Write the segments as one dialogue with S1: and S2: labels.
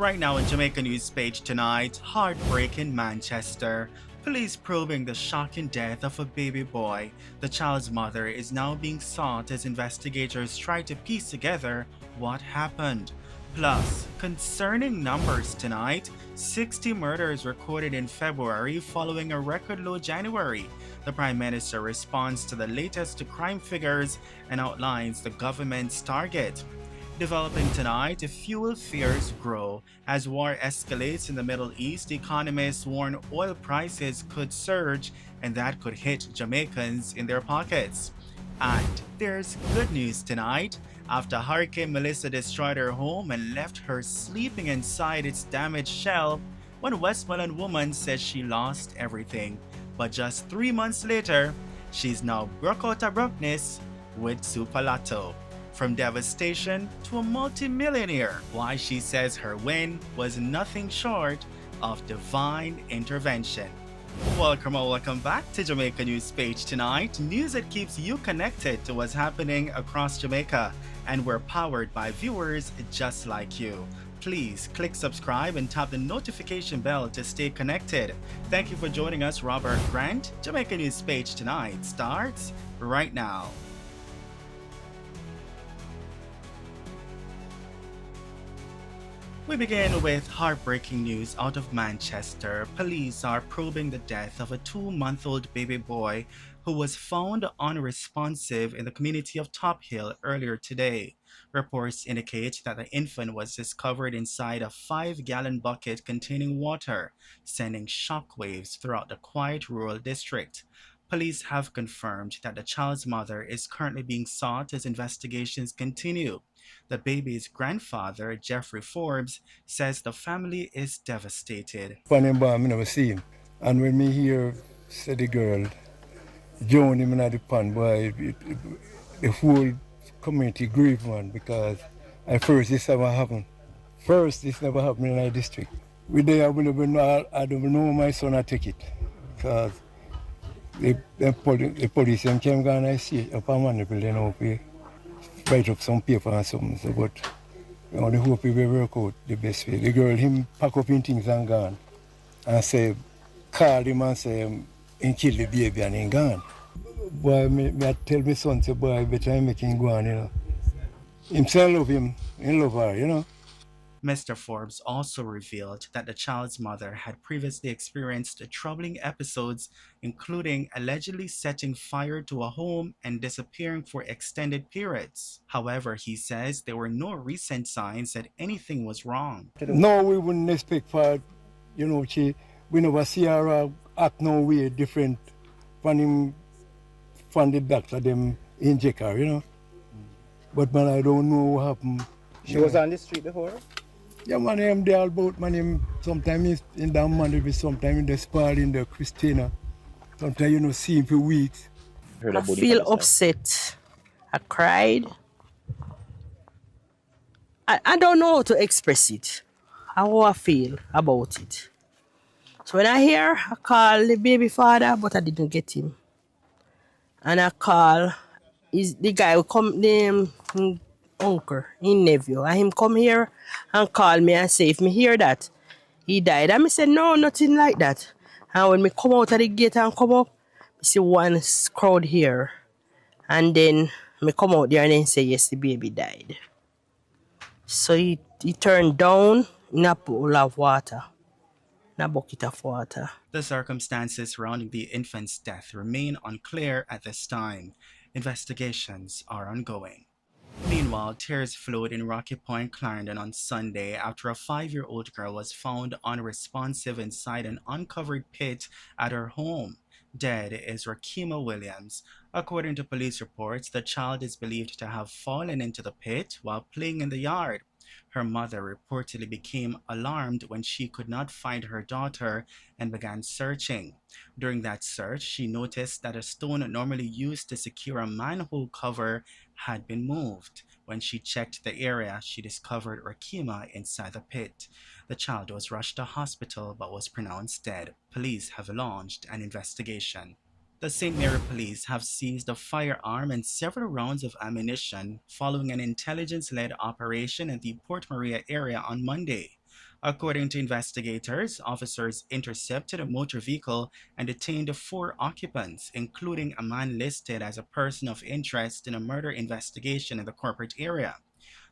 S1: Right now on Jamaica News Page tonight, heartbreak in Manchester. Police probing the shocking death of a baby boy. The child's mother is now being sought as investigators try to piece together what happened. Plus, concerning numbers tonight, 60 murders recorded in February following a record low January. The Prime Minister responds to the latest crime figures and outlines the government's target. Developing tonight, fuel fears grow. As war escalates in the Middle East, economists warn oil prices could surge and that could hit Jamaicans in their pockets. And there's good news tonight. After Hurricane Melissa destroyed her home and left her sleeping inside its damaged shell, one Westmoreland woman says she lost everything. But just 3 months later, she's now broke out of brokenness with Super Lotto. From devastation to a multimillionaire, why she says her win was nothing short of divine intervention. Welcome back to Jamaica News Page tonight, news that keeps you connected to what's happening across Jamaica, and we're powered by viewers just like you. Please click subscribe and tap the notification bell to stay connected. Thank you for joining us, Robert Grant. Jamaica News Page tonight starts right now. We begin with heartbreaking news out of Manchester. Police are probing the death of a 2-month-old baby boy who was found unresponsive in the community of Top Hill earlier today. Reports indicate that the infant was discovered inside a 5-gallon bucket containing water, sending shockwaves throughout the quiet rural district. Police have confirmed that the child's mother is currently being sought as investigations continue. The baby's grandfather, Jeffrey Forbes, says the family is devastated.
S2: When him born, I never see him. And when me hear say the girl drown him in the pond, boy, the whole community grieve, man, because at first this never happened. First, this never happened in our district. We there, I don't know my son I take it. Because the police came down and see it up on Mandeville, you know, we write up some paper and something. So, but you know, the hope we will work out the best way. The girl, him pack up his things and gone. And say, call him and say, he kill the baby and he gone. Boy, I tell my son, say, boy, better make him go on, you know. Himself love him, he love her, you know.
S1: Mr. Forbes also revealed that the child's mother had previously experienced troubling episodes, including allegedly setting fire to a home and disappearing for extended periods. However, he says there were no recent signs that anything was wrong.
S2: No, we wouldn't expect for, you know, we never see her act no way different from the doctor, them inject her, you know. But man, I don't know what happened.
S3: She was on the street before?
S2: Yeah, man, I'm there about, man, sometimes in the Mandeville, sometimes in the Spal, in the Christina. Sometimes, you know, see him for weeks.
S4: I feel upset. I cried. I don't know how to express it, how I feel about it. So when I hear, I call the baby father, but I didn't get him. And I call the guy who come, the uncle, his nephew, and him come here and call me and say if me hear that he died. And I said no, nothing like that. And when me come out of the gate and come up, I see one crowd here. And then me come out there and then say yes, the baby died. So he turned down in a pool of water, in a bucket of water.
S1: The circumstances surrounding the infant's death remain unclear at this time. Investigations are ongoing. Meanwhile, tears flowed in Rocky Point, Clarendon on Sunday after a 5-year-old girl was found unresponsive inside an uncovered pit at her home. Dead is Rakima Williams. According to police reports, the child is believed to have fallen into the pit while playing in the yard. Her mother reportedly became alarmed when she could not find her daughter and began searching. During that search, she noticed that a stone normally used to secure a manhole cover had been moved. When she checked the area, she discovered Rakima inside the pit. The child was rushed to hospital but was pronounced dead. Police have launched an investigation. The St. Mary police have seized a firearm and several rounds of ammunition following an intelligence-led operation in the Port Maria area on Monday. According to investigators, officers intercepted a motor vehicle and detained 4 occupants, including a man listed as a person of interest in a murder investigation in the corporate area.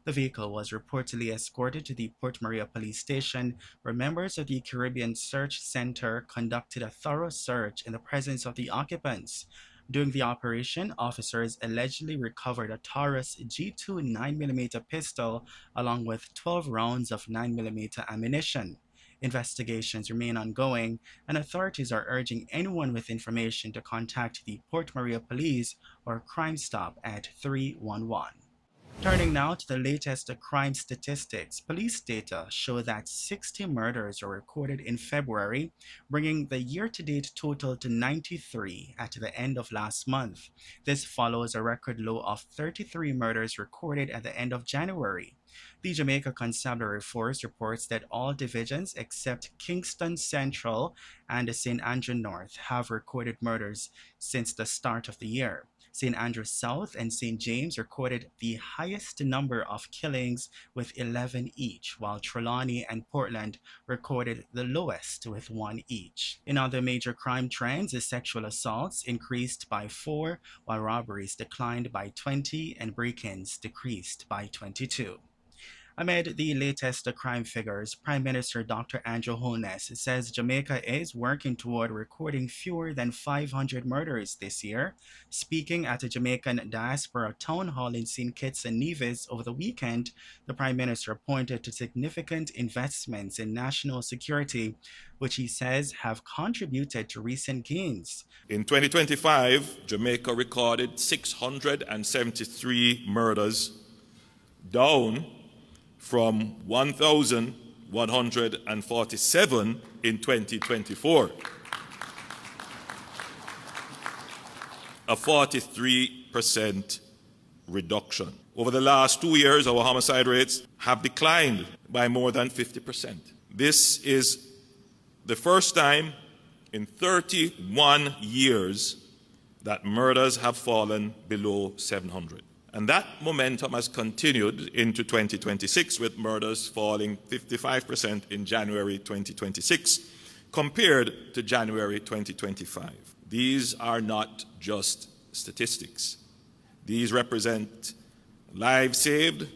S1: The vehicle was reportedly escorted to the Port Maria police station, where members of the Caribbean Search Center conducted a thorough search in the presence of the occupants. During the operation, officers allegedly recovered a Taurus G2 9mm pistol along with 12 rounds of 9mm ammunition. Investigations remain ongoing, and authorities are urging anyone with information to contact the Port Maria Police or Crime Stop at 311. Turning now to the latest crime statistics, police data show that 60 murders were recorded in February, bringing the year-to-date total to 93 at the end of last month. This follows a record low of 33 murders recorded at the end of January. The Jamaica Constabulary Force reports that all divisions except Kingston Central and St. Andrew North have recorded murders since the start of the year. St. Andrew South and St. James recorded the highest number of killings with 11 each, while Trelawney and Portland recorded the lowest with 1 each. In other major crime trends, the sexual assaults increased by 4, while robberies declined by 20 and break-ins decreased by 22. Amid the latest crime figures, Prime Minister Dr. Andrew Holness says Jamaica is working toward recording fewer than 500 murders this year. Speaking at a Jamaican Diaspora Town Hall in St. Kitts and Nevis over the weekend, the Prime Minister pointed to significant investments in national security, which he says have contributed to recent gains.
S5: In 2025, Jamaica recorded 673 murders, down from 1,147 in 2024, a 43% reduction. Over the last 2 years, our homicide rates have declined by more than 50%. This is the first time in 31 years that murders have fallen below 700. And that momentum has continued into 2026, with murders falling 55% in January 2026 compared to January 2025. These are not just statistics. These represent lives saved,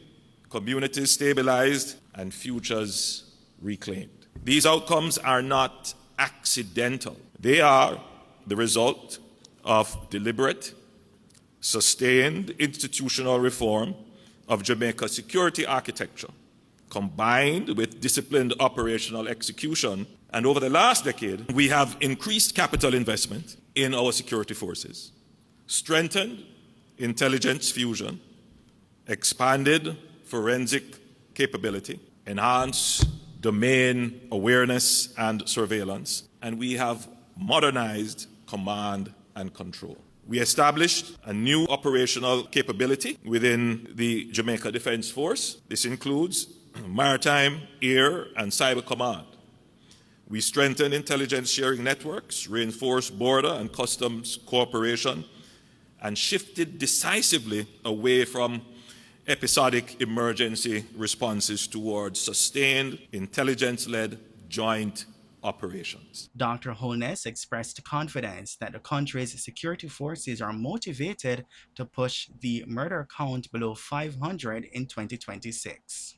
S5: communities stabilized, and futures reclaimed. These outcomes are not accidental. They are the result of deliberate, sustained institutional reform of Jamaica's security architecture, combined with disciplined operational execution. And over the last decade, we have increased capital investment in our security forces, strengthened intelligence fusion, expanded forensic capability, enhanced domain awareness and surveillance, and we have modernized command and control. We established a new operational capability within the Jamaica Defense Force. This includes maritime, air, and cyber command. We strengthened intelligence sharing networks, reinforced border and customs cooperation, and shifted decisively away from episodic emergency responses towards sustained, intelligence-led joint operations.
S1: Dr. Holness expressed confidence that the country's security forces are motivated to push the murder count below 500 in 2026.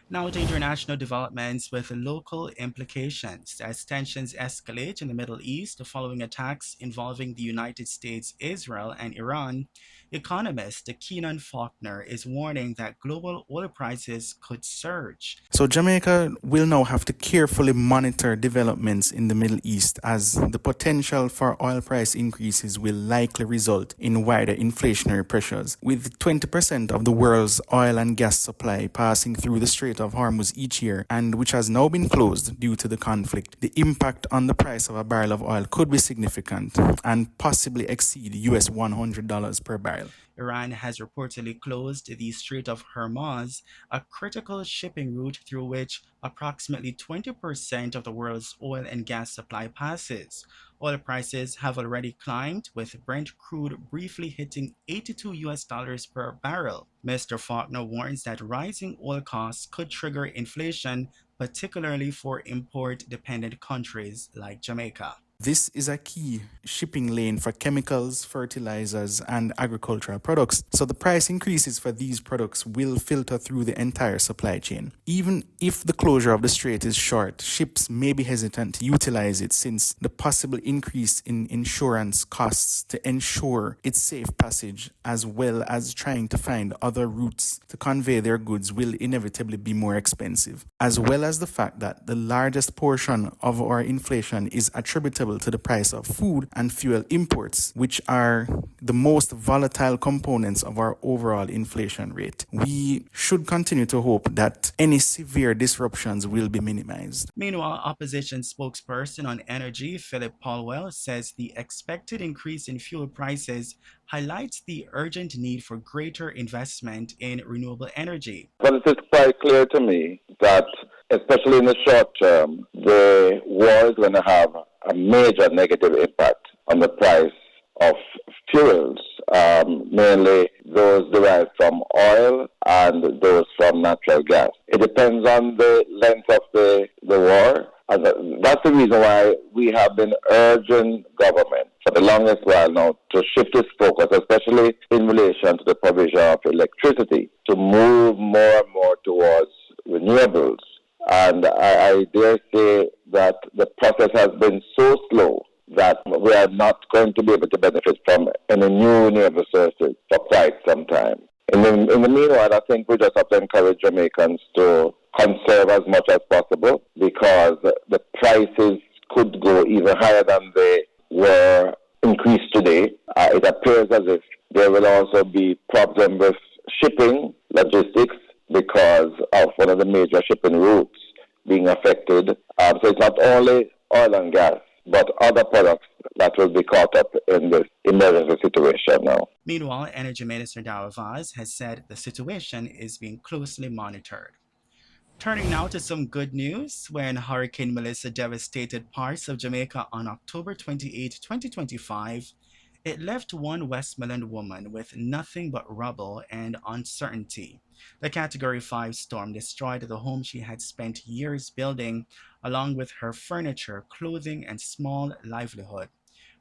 S1: Now to international developments with local implications. As tensions escalate in the Middle East following attacks involving the United States, Israel, and Iran, economist Keenan Faulkner is warning that global oil prices could surge.
S6: So Jamaica will now have to carefully monitor developments in the Middle East, as the potential for oil price increases will likely result in wider inflationary pressures. With 20% of the world's oil and gas supply passing through the Strait of Hormuz each year, and which has now been closed due to the conflict, the impact on the price of a barrel of oil could be significant and possibly exceed US $100 per barrel.
S1: Iran has reportedly closed the Strait of Hormuz, a critical shipping route through which approximately 20% of the world's oil and gas supply passes. Oil prices have already climbed, with Brent crude briefly hitting $82 per barrel. Mr. Faulkner warns that rising oil costs could trigger inflation, particularly for import-dependent countries like Jamaica.
S6: This is a key shipping lane for chemicals, fertilizers, and agricultural products, so the price increases for these products will filter through the entire supply chain. Even if the closure of the strait is short, ships may be hesitant to utilize it since the possible increase in insurance costs to ensure its safe passage, as well as trying to find other routes to convey their goods, will inevitably be more expensive, as well as the fact that the largest portion of our inflation is attributable to the price of food and fuel imports, which are the most volatile components of our overall inflation rate. We should continue to hope that any severe disruptions will be minimized.
S1: Meanwhile, opposition spokesperson on energy, Philip Paulwell, says the expected increase in fuel prices highlights the urgent need for greater investment in renewable energy.
S7: Well, it is quite clear to me that, especially in the short term, the war is going to have a major negative impact on the price of fuels, mainly those derived from oil and those from natural gas. It depends on the length of the war, and that's the reason why we have been urging government for the longest while now to shift its focus, especially in relation to the provision of electricity, to move more and more towards renewables. And I dare say that the process has been so slow that we are not going to be able to benefit from any new renewable sources for quite some time. In the meanwhile, I think we just have to encourage Jamaicans to conserve as much as possible, because the prices could go even higher than they were increased today. It appears as if there will also be problems with shipping, logistics, because of one of the major shipping routes being affected. So it's not only oil and gas, but other products that will be caught up in this emergency situation now.
S1: Meanwhile, Energy Minister Darrell Vaz has said the situation is being closely monitored. Turning now to some good news, when Hurricane Melissa devastated parts of Jamaica on October 28, 2025, it left one Westmoreland woman with nothing but rubble and uncertainty. The Category 5 storm destroyed the home she had spent years building, along with her furniture, clothing, and small livelihood.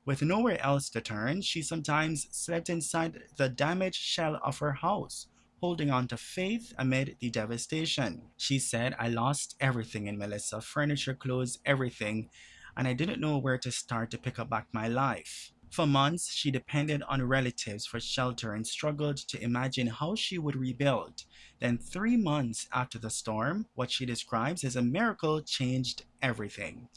S1: With nowhere else to turn, she sometimes slept inside the damaged shell of her house, holding on to faith amid the devastation. She said, "I lost everything in Melissa, furniture, clothes, everything, and I didn't know where to start to pick up back my life." For months, she depended on relatives for shelter and struggled to imagine how she would rebuild. Then 3 months after the storm, what she describes as a miracle changed everything.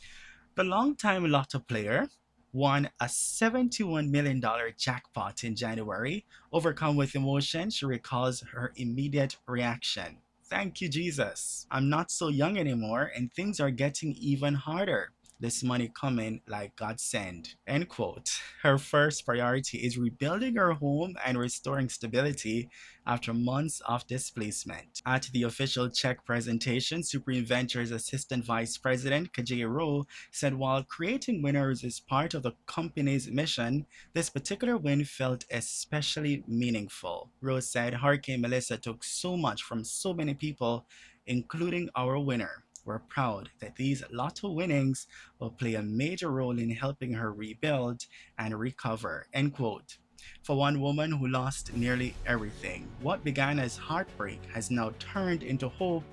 S1: The longtime lotto player won a $71 million jackpot in January. Overcome with emotion, she recalls her immediate reaction. "Thank you, Jesus. I'm not so young anymore, and things are getting even harder. This money coming like God sent." End quote. Her first priority is rebuilding her home and restoring stability after months of displacement. At the official check presentation, Supreme Ventures Assistant Vice President Kajay Rowe said while creating winners is part of the company's mission, this particular win felt especially meaningful. Rowe said Hurricane Melissa took so much from so many people, including our winner. We're proud that these lotto winnings will play a major role in helping her rebuild and recover. End quote. For one woman who lost nearly everything, what began as heartbreak has now turned into hope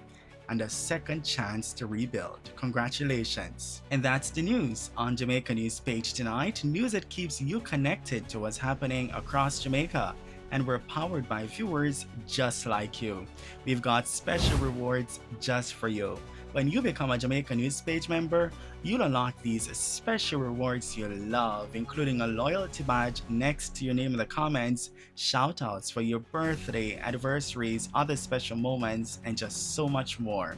S1: and a second chance to rebuild. Congratulations. And that's the news on Jamaica News Page tonight. News that keeps you connected to what's happening across Jamaica. And we're powered by viewers just like you. We've got special rewards just for you. When you become a Jamaica News Page member, you'll unlock these special rewards you'll love, including a loyalty badge next to your name in the comments, shoutouts for your birthday, anniversaries, other special moments, and just so much more.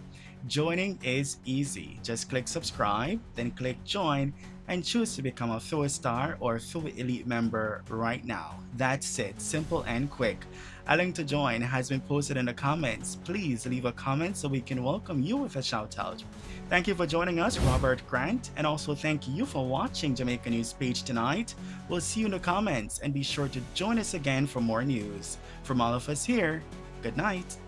S1: Joining is easy. Just click subscribe, then click join, and choose to become a Thor Star or Thor Elite member right now. That's it, simple and quick. A link to join has been posted in the comments. Please leave a comment so we can welcome you with a shout out. Thank you for joining us, Robert Grant, and also thank you for watching Jamaica News Page tonight. We'll see you in the comments and be sure to join us again for more news. From all of us here, good night.